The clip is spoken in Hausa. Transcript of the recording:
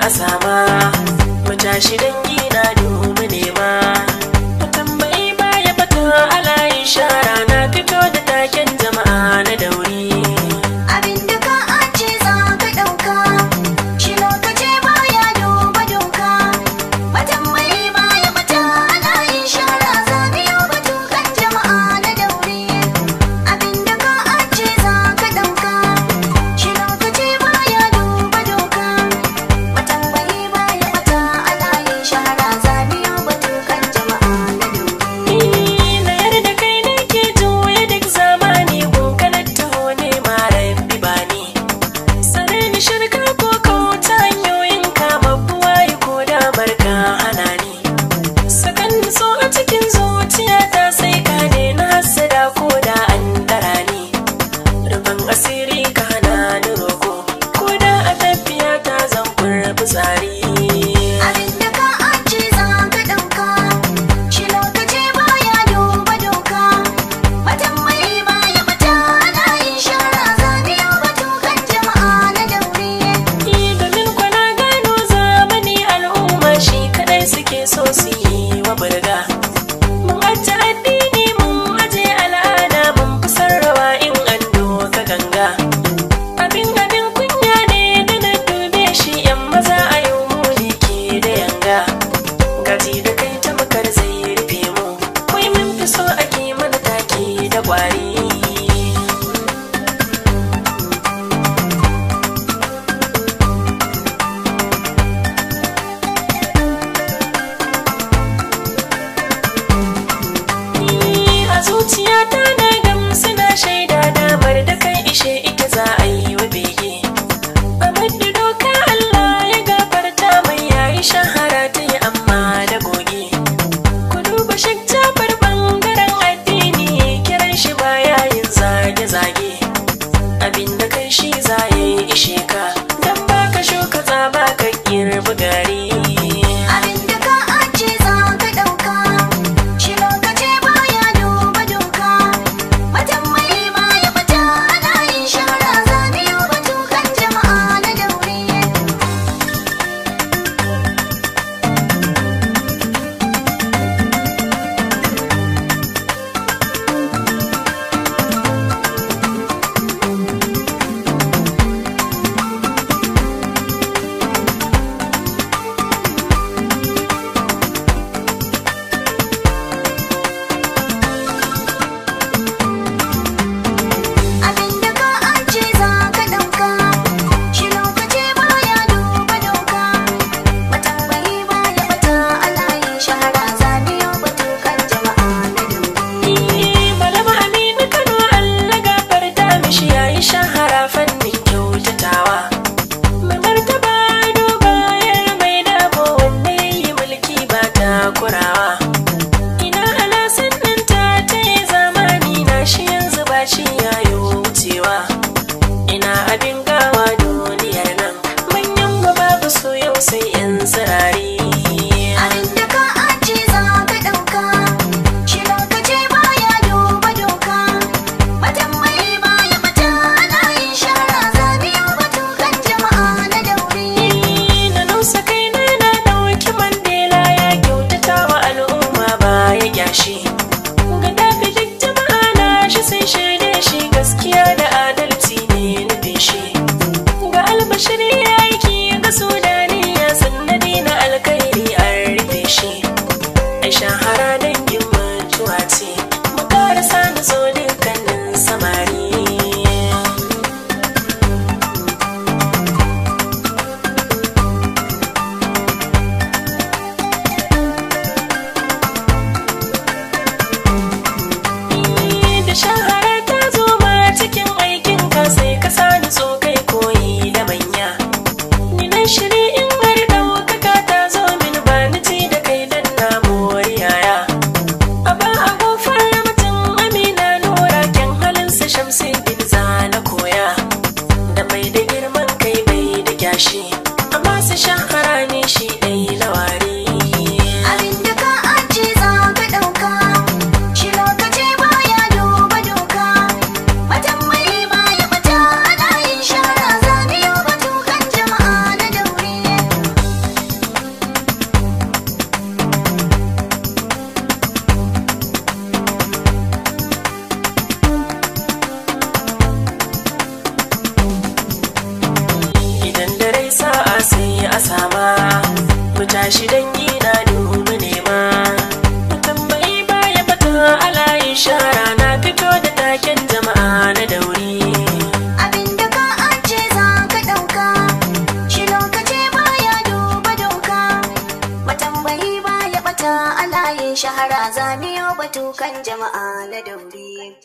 a sama mu tashi dangi na dumu nema mu tambayi baya bata alayin shara na fito da taken jama'a na dauri abinda ka ace za ka ɗauka shi lokaci baya duba doka mu tambayi baya bata alayin shara za biyo batukan jama'a na dauri abinda ka ace za ka ɗauka shi lokaci baya duba doka mu tambayi baya bata alayin shara tashi dangi na dubi nema. Tambayi baya bata alayin shara na fito da taken jama'a na dauri. Abinda ka ace za ka ɗauka, shi lokaci baya duba doka. Matambayi baya bata alayin shahara zamiyo batukan jama'a na dauri.